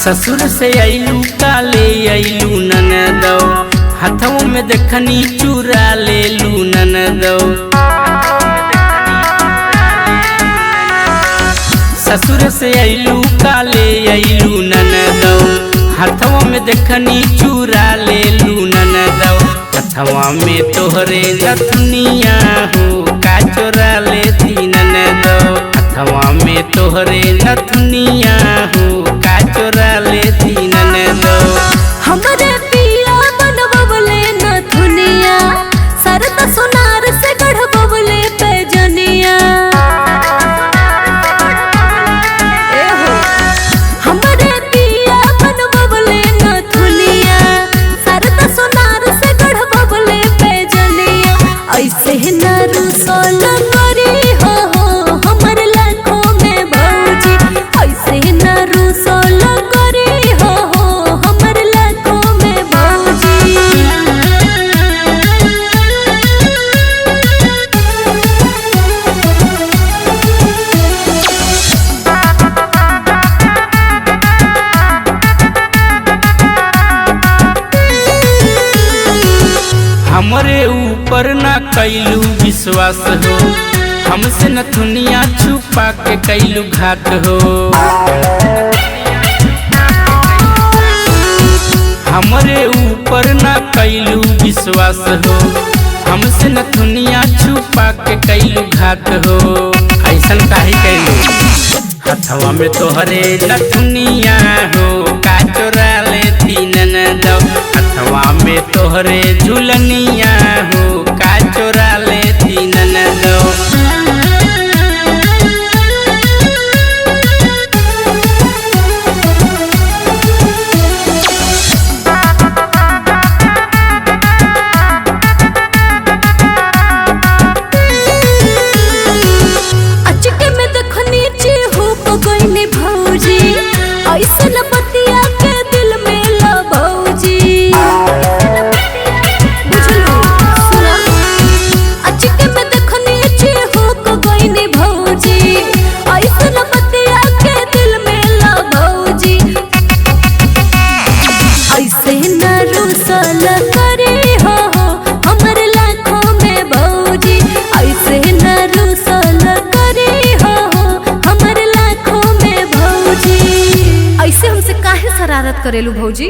ससुर से आइलू काले आइलू ननदो, हाथों में देखनी चूरा ले लू ननदो। ससुर से आइलू काले आइलू ननदो, हाथों में देखनी चूरा ले लू ननदो। हथवा में तोहरे नथुनिया हो का चोरा ले दी ननदो। हथवा में तोहरे नथुनिया हो का चोरा ले दी ननदो। हमरे पिया बनबले नथुनिया, सरता सोनार से गढ़बले पैजनिया। हमरे पिया बनबले नथुनिया, सरता सोनार से गढ़बले पैजनिया। ऐसे न रुसल करी हो हमर लाखों में भौजी। ऐसे न रुसल करी हो हमर लाखों में भौजी। हमरे ऊपर ना कैलू विश्वास हो, हमसे नथुनिया छुपा के कैलू घात हो। हमरे ऊपर ना कैलू विश्वास हो, हमसे नथुनिया छुपा के कैलू घात हो। ऐसन काहे कैलू? हथवा में तोहरे नथुनिया हो का चोरा ले दी ननदो। हथवा में तोहरे झुलनिया हो का चोरा ले दी ननदो। अचके में देखनी चेहू पगैनी भौजी। ऐसन बतिया के दिल में ला भौजी। बुझलू सुना, अचके में देखनी चेहू पगैनी भौजी। ऐसन बतिया के दिल में ला भौजी। ऐसे न रुसल करे हो हमर लाखों में भौजी। ऐसे न रुसल करे हो हमर लाखों में भौजी। ऐसे हमसे काहे शरारत करेलू भौजी?